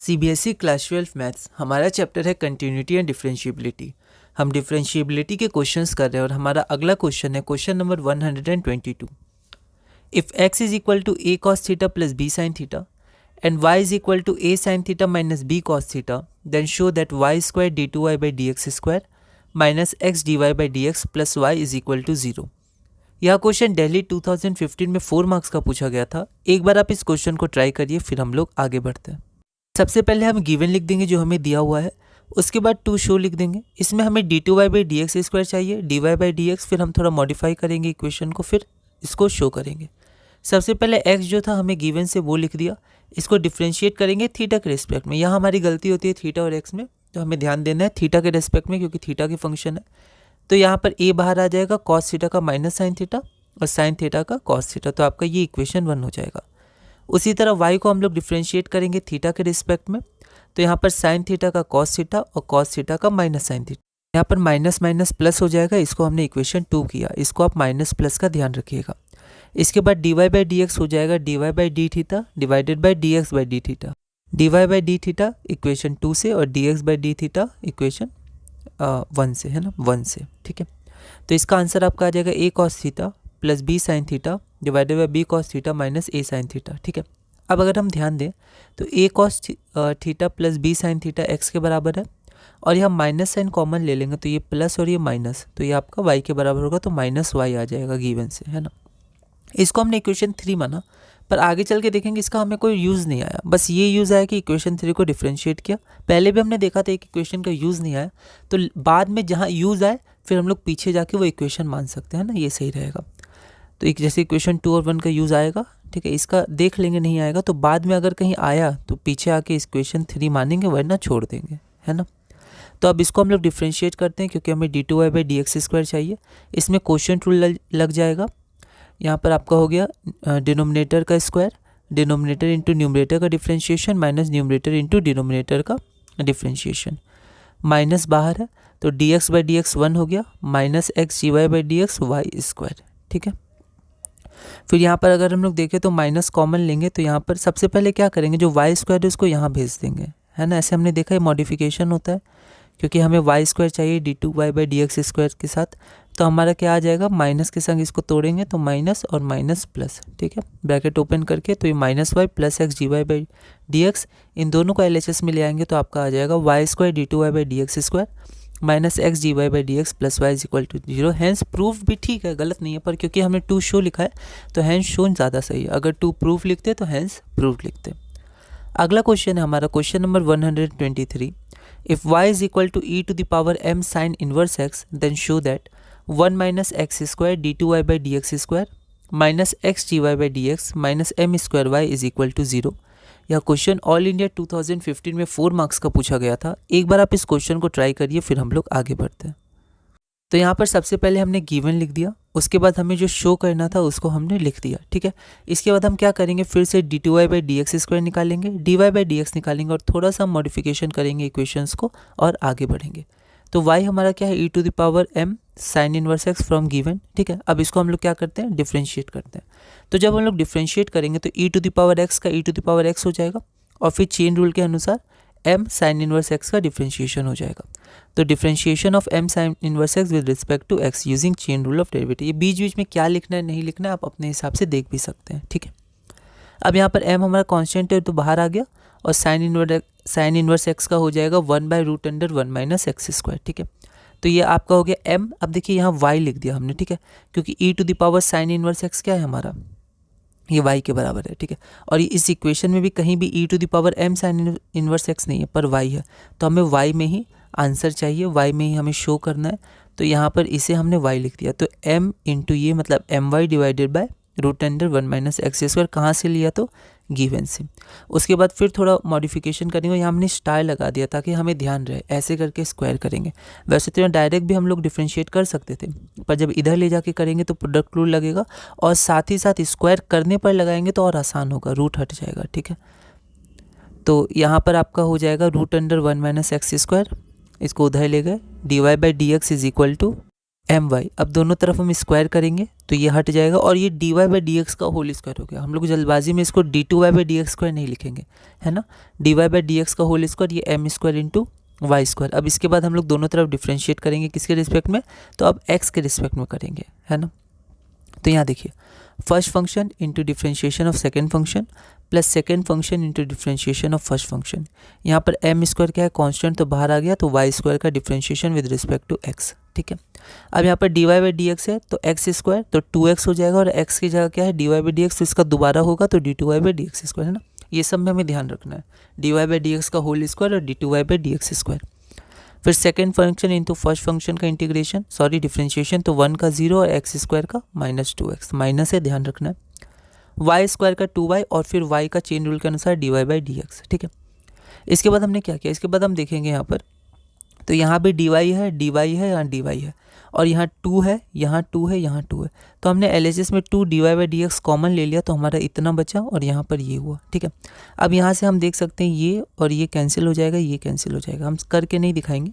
CBSE class 12 maths हमारा chapter है continuity and differentiability. हम डिफरेंशिएबिलिटी के क्वेश्चंस कर रहे हैं और हमारा अगला क्वेश्चन है question number 122। If x is equal to a cos theta plus b sin theta and y is equal to a sin theta minus b cos theta then show that y square d2y by dx square minus x dy by dx plus y is equal to 0। यह question Delhi 2015 में 4 marks का पूछा गया था। एक बार आप इस question को ट्राई करिए, फिर हम लोग आगे बढ़ते हैं। सबसे पहले हम गिवन लिख देंगे जो हमें दिया हुआ है, उसके बाद टू शो लिख देंगे। इसमें हमें d2y बाई dx स्क्वायर चाहिए, dy बाई dx, फिर हम थोड़ा मॉडिफाई करेंगे इक्वेशन को, फिर इसको शो करेंगे। सबसे पहले x जो था हमें गिवन से वो लिख दिया, इसको डिफ्रेंशिएट करेंगे थीटा के रिस्पेक्ट में। यहाँ हमारी गलती होती है थीटा और x में, तो हमें ध्यान देना है थीटा के रिस्पेक्ट में क्योंकि थीटा की फंक्शन है। तो यहाँ पर a बाहर आ जाएगा, कॉस थीटा का माइनस साइन थीटा और साइन थीटा का कॉस थीटा, तो आपका ये इक्वेशन 1 हो जाएगा। उसी तरह y को हम लोग डिफ्रेंशिएट करेंगे थीटा के रिस्पेक्ट में, तो यहाँ पर साइन थीटा का कॉस थीटा और कॉस थीटा का माइनस साइन थीटा। यहाँ पर माइनस माइनस प्लस हो जाएगा, इसको हमने इक्वेशन 2 किया, इसको आप माइनस प्लस का ध्यान रखिएगा। इसके बाद dy बाई dx हो जाएगा dy by D theta divided by dx by D theta. dy by D theta equation 2 से और dx by D theta equation 1 से, है ना, 1 से, ठीक है। तो इसका आंसर आपका आ जाएगा a cos theta plus b sine theta divided by b cos theta minus a sine theta, ठीक है। अब अगर हम ध्यान दें तो a cos theta plus b sine theta x के बराबर है और यह माइनस साइन कॉमन ले लेंगे तो ये प्लस और ये माइनस, तो ये आपका y के बराबर होगा, तो माइनस y आ जाएगा गिवन से, है ना। इसको हमने इक्वेशन 3 माना, पर आगे चल के देखेंगे इसका हमें कोई यूज़ नहीं आया। बस ये यूज़ आया कि इक्वेशन 3 को डिफ्रेंशिएट किया। पहले भी हमने देखा था एक इक्वेशन का यूज़ नहीं आया, तो बाद में जहाँ यूज़ आए फिर हम लोग पीछे जाके वो इक्वेशन मान सकते हैं ना, ये सही रहेगा। तो एक जैसे इक्वेशन 2 और 1 का यूज़ आएगा, ठीक है, इसका देख लेंगे, नहीं आएगा तो बाद में अगर कहीं आया तो पीछे आके इक्वेशन 3 मानेंगे, वरना छोड़ देंगे, है ना। तो अब इसको हम लोग डिफ्रेंशिएट करते हैं क्योंकि हमें d2y बाई dx स्क्वायर चाहिए। इसमें क्वोशिएंट रूल लग जाएगा। यहाँ पर आपका हो गया डिनोमिनेटर का स्क्वायर, डिनोमिनेटर इंटू न्यूमरेटर का differentiation minus numerator into denominator का डिफ्रेंशिएशन। माइनस बाहर है तो dx बाई dx 1 हो गया, minus x dy by dx y square, ठीक है। फिर यहाँ पर अगर हम लोग देखें तो माइनस कॉमन लेंगे, तो यहाँ पर सबसे पहले क्या करेंगे, जो y स्क्वायर है उसको यहाँ भेज देंगे, है ना। ऐसे हमने देखा है मॉडिफिकेशन होता है क्योंकि हमें y स्क्वायर चाहिए d2y बाई dx स्क्वायर के साथ, तो हमारा क्या आ जाएगा, माइनस के संग इसको तोड़ेंगे तो माइनस और माइनस प्लस, ठीक है, ब्रैकेट ओपन करके, तो ये minus y plus x d y by d x, इन दोनों को LHS में ले आएंगे तो आपका आ जाएगा y square d2y by dx square minus x d y by d x plus y is equal to 0। Hence proof भी ठीक है, गलत नहीं है, पर क्योंकि हमने टू शो लिखा है तो हैंस शो ज़्यादा सही है। अगर टू प्रूफ लिखते तो हैंस प्रूफ लिखते। अगला क्वेश्चन है हमारा question number 123। If y is equal to e to the power m sine inverse x then show that 1 minus x square d2y by d x square minus x d y by d x minus m square y is equal to 0। यह question all India 2015 में 4 marks का पूछा गया था। एक बार आप इस question को ट्राई करिए, फिर हम लोग आगे बढ़ते हैं। तो यहाँ पर सबसे पहले हमने गिवन लिख दिया, उसके बाद हमें जो शो करना था उसको हमने लिख दिया, ठीक है। इसके बाद हम क्या करेंगे, फिर से d2y by d x square निकालेंगे, dy बाई डी एक्स निकालेंगे और थोड़ा सा मॉडिफिकेशन करेंगे इक्वेशंस को और आगे बढ़ेंगे। तो y हमारा क्या है, e to the power m sine inverse x from given, ठीक है। अब इसको हम लोग क्या करते हैं, डिफ्रेंशिएट करते हैं। तो जब हम लोग डिफ्रेंशिएट करेंगे तो e to the power x का e to the power x हो जाएगा और फिर चेन रूल के अनुसार m साइन इनवर्स x का डिफ्रेंशिएशन हो जाएगा। तो differentiation of m sine inverse x with respect to x using chain rule of derivative. ये बीच बीच में क्या लिखना है नहीं लिखना है आप अपने हिसाब से देख भी सकते हैं, ठीक है। अब यहाँ पर m हमारा कांस्टेंट है तो बाहर आ गया और साइन इनवर्स x का हो जाएगा 1 by root under 1 minus x square, ठीक है। तो ये आपका हो गया m। अब देखिए यहाँ y लिख दिया हमने, ठीक है, क्योंकि e to the power sine inverse x क्या है हमारा, ये y के बराबर है, ठीक है। और इस इक्वेशन में भी कहीं भी e to the power m sine inverse x नहीं है, पर y है, तो हमें y में ही आंसर चाहिए, y में ही हमें शो करना है। तो यहाँ पर इसे हमने y लिख दिया, तो m इंटू ये मतलब my divided by root under 1 minus x square, कहाँ से लिया, तो गिवन से। उसके बाद फिर थोड़ा मॉडिफिकेशन करेंगे, यहाँ हमने स्टार लगा दिया ताकि हमें ध्यान रहे, ऐसे करके स्क्वायर करेंगे। वैसे तो डायरेक्ट भी हम लोग डिफ्रेंशिएट कर सकते थे, पर जब इधर ले जाके करेंगे तो प्रोडक्ट रूल लगेगा और साथ ही साथ स्क्वायर करने पर लगाएंगे तो और आसान होगा, रूट हट जाएगा, ठीक है। तो यहाँ पर आपका हो जाएगा root under 1 minus x square, इसको उधर ले गए, dy by d x is equal to m y, अब दोनों तरफ हम स्क्वायर करेंगे तो ये हट जाएगा और ये d y by d x का होल स्क्वायर हो गया। हम लोग जल्दबाजी में इसको d two y by d x square नहीं लिखेंगे, है ना। D y by d x का होल स्क्वायर, ये m square into y square. अब इसके बाद हम लोग दोनों तरफ डिफ्रेंशिएट करेंगे किसके रिस्पेक्ट में, तो अब एक्स के रिस्पेक्ट में करेंगे, है ना। तो यहाँ देखिए, first function into differentiation of second function plus second function into differentiation of first function. यहाँ पर एम स्क्वायर क्या है, कांस्टेंट, तो बाहर आ गया, तो वाई स्क्वायर का differentiation with respect to x, ठीक है। अब यहाँ पर d y by d x है तो एक्स स्क्वायर, तो 2x हो जाएगा, और एक्स की जगह क्या है d y by d x, तो इसका दोबारा होगा तो d two y by d x square, है ना। ये सब में हमें ध्यान रखना है, d y by d x का होल स्क्वायर और d two y by d x square. फिर second function into first function का इंटीग्रेशन, सॉरी डिफ्रेंशिएशन, तो 1 का 0 और एक्स स्क्वायर का -2x, माइनस है, ध्यान रखना है। वाई स्क्वायर का 2y और फिर y का चेन रूल के अनुसार d y by d x, ठीक है। इसके बाद हमने क्या किया, इसके बाद हम देखेंगे यहाँ पर, तो यहाँ भी dy है, dy है, यहाँ dy है, और यहाँ 2 है, यहाँ 2 है, यहाँ 2 है, तो हमने LHS में 2 dy by d x common ले लिया, तो हमारा इतना बचा और यहाँ पर ये हुआ, ठीक है। अब यहाँ से हम देख सकते हैं ये और ये कैंसिल हो जाएगा, ये कैंसिल हो जाएगा, हम करके नहीं दिखाएंगे।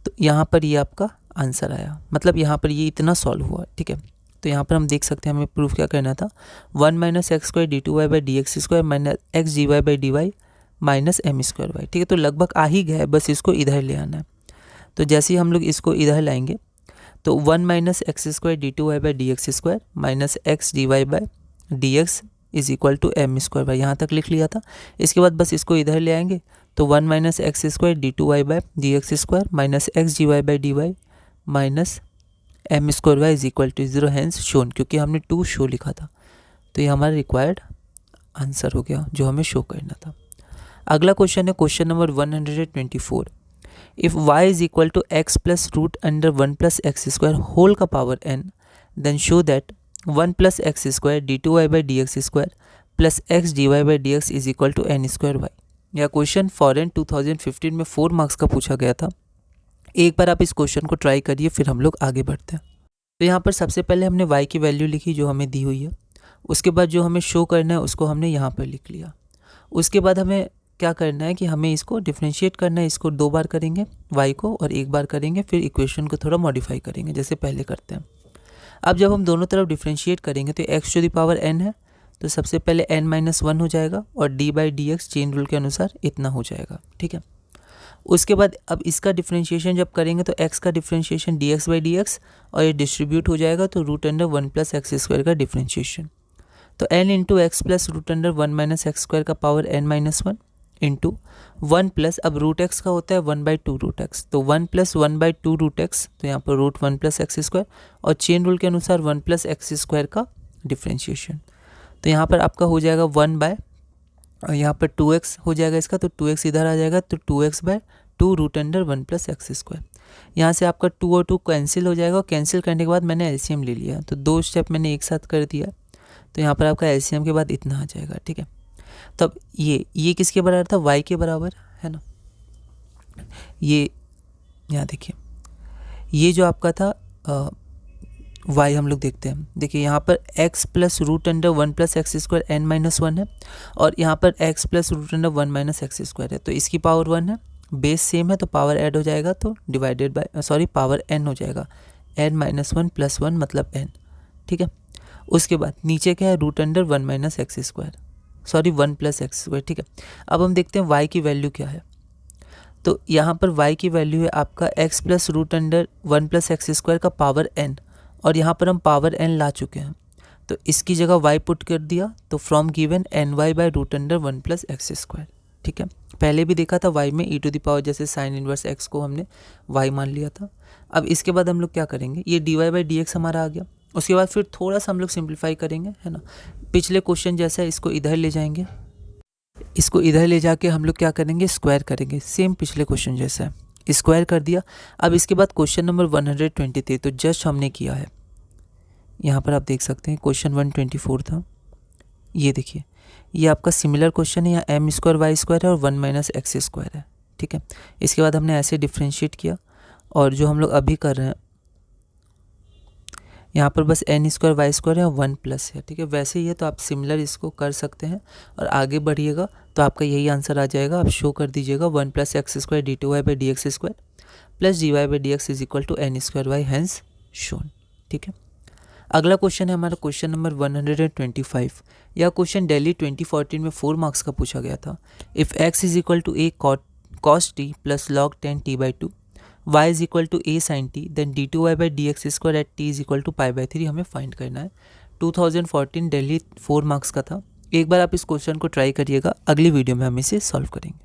तो यहाँ पर ये आपका आंसर आया, मतलब यहाँ पर ये इतना सॉल्व हुआ, ठीक है। तो यहाँ पर हम देख सकते हैं हमें प्रूफ क्या करना था, 1 minus x square d two y by d x square minus x d y by d y minus m square y, ठीक है। तो लगभग आ ही गया है, बस इसको इधर ले आना है। तो जैसे ही हम लोग इसको इधर लाएंगे तो 1 minus x square d two y by d x square minus x d y by d x is equal to m square y, यहाँ तक लिख लिया था। इसके बाद बस इसको इधर ले आएंगे तो 1 minus x square d two y by d x square minus x d y by d y minus m square y is equal to 0, hence shown, क्योंकि हमने 2 शो लिखा था, तो ये हमारा रिक्वायर्ड आंसर हो गया जो हमें शो करना था। अगला क्वेश्चन है question number 124। If y is equal to x plus root under 1 plus x square whole का power n, then show that 1 plus x square d two y by d x square plus x d y by d x is equal to n square y. यह question फॉरेन 2015 में 4 marks का पूछा गया था। एक बार आप इस क्वेश्चन को ट्राई करिए, फिर हम लोग आगे बढ़ते हैं। तो यहाँ पर सबसे पहले हमने y की वैल्यू लिखी जो हमें दी हुई है, उसके बाद जो हमें शो करना है उसको हमने यहाँ पर लिख लिया। उसके बाद हमें क्या करना है कि हमें इसको डिफ्रेंशिएट करना है, इसको 2 बार करेंगे y को और 1 बार करेंगे, फिर इक्वेशन को थोड़ा मॉडिफाई करेंगे जैसे पहले करते हैं। अब जब हम दोनों तरफ डिफ्रेंशिएट करेंगे तो x to the power n है, तो सबसे पहले n-1 हो जाएगा और d by d x chain rule के अनुसार इतना हो जाएगा, ठीक है। उसके बाद अब इसका डिफ्रेंशिएशन जब करेंगे तो x का differentiation dx by d x और ये डिस्ट्रीब्यूट हो जाएगा, तो root under 1 plus x square का डिफ्रेंशिएशन, तो n into x plus root under 1 minus x square का पावर n-1 इंटू 1 प्लस, अब रूट एक्स का होता है 1/2 रूट एक्स, तो 1 प्लस 1/2 रूट एक्स, तो यहाँ पर रूट 1 प्लस एक्स स्क्वायर और चेन रूल के अनुसार 1 प्लस एक्स स्क्वायर का डिफ्रेंशिएशन, तो यहाँ पर आपका हो जाएगा 1 बाय, और यहाँ पर 2x हो जाएगा इसका, तो 2x इधर आ जाएगा, तो 2x/2 root under 1 plus x square. यहाँ से आपका 2 और 2 कैंसिल हो जाएगा, और कैंसिल करने के बाद मैंने एलसीएम ले लिया, तो 2 स्टेप मैंने एक साथ कर दिया, तो यहाँ पर आपका एलसीएम के बाद इतना आ जाएगा, ठीक है। तब ये किसके बराबर था, y के बराबर, है ना। ये यहाँ देखिए, ये जो आपका था y हम लोग देखते हैं, देखिए यहाँ पर x plus root under 1 plus x square n-1 है, और यहाँ पर x plus root under 1 minus x square है, तो इसकी पावर 1 है, बेस सेम है तो पावर ऐड हो जाएगा, तो divided by sorry power n हो जाएगा, n-1 प्लस 1 मतलब n, ठीक है। उसके बाद नीचे क्या है, root under 1 minus x square, sorry 1 plus x square, ठीक है। अब हम देखते हैं y की वैल्यू क्या है, तो यहाँ पर y की वैल्यू है आपका x plus root under 1 plus x square का पावर n, और यहाँ पर हम पावर n ला चुके हैं, तो इसकी जगह y पुट कर दिया, तो from given ny by root under 1 plus x square, ठीक है। पहले भी देखा था y में e टू द पावर, जैसे साइन इनवर्स x को हमने y मान लिया था। अब इसके बाद हम लोग क्या करेंगे, ये dy बाई डी एक्स हमारा आ गया, उसके बाद फिर थोड़ा सा हम लोग सिंप्लीफाई करेंगे, है ना। पिछले क्वेश्चन जैसा इसको इधर ले जाएंगे, इसको इधर ले जाके हम लोग क्या करेंगे, स्क्वायर करेंगे, सेम पिछले क्वेश्चन जैसा है, स्क्वायर कर दिया। अब इसके बाद क्वेश्चन नंबर 123, तो जस्ट हमने किया है, यहाँ पर आप देख सकते हैं क्वेश्चन 124 था, ये देखिए ये आपका सिमिलर क्वेश्चन है, यहाँ एम स्क्वायर वाई स्क्वायर है और 1 माइनस एक्स स्क्वायर है, ठीक है। इसके बाद हमने ऐसे डिफ्रेंशिएट किया, और जो हम लोग अभी कर रहे हैं यहाँ पर बस एन स्क्वायर वाई स्क्वायर है और 1 प्लस है, ठीक है। वैसे ही है तो आप सिमिलर इसको कर सकते हैं, और आगे बढ़िएगा तो आपका यही आंसर आ जाएगा। आप शो कर दीजिएगा 1 plus x square d two y by d x square plus d y by d x is equal to n square y, hence shown. ठीक है, अगला क्वेश्चन है हमारा क्वेश्चन नंबर 125। यह क्वेश्चन दिल्ली 2014 में 4 मार्क्स का पूछा गया था। If x is equal to a cos t plus log 10t/2, y is equal to a sin t, then d2y/dx² at t is equal to π/3 हमें फाइंड करना है। 2014 दिल्ली 4 मार्क्स का था। एक बार आप इस क्वेश्चन को ट्राई करिएगा, अगली वीडियो में हम इसे सॉल्व करेंगे।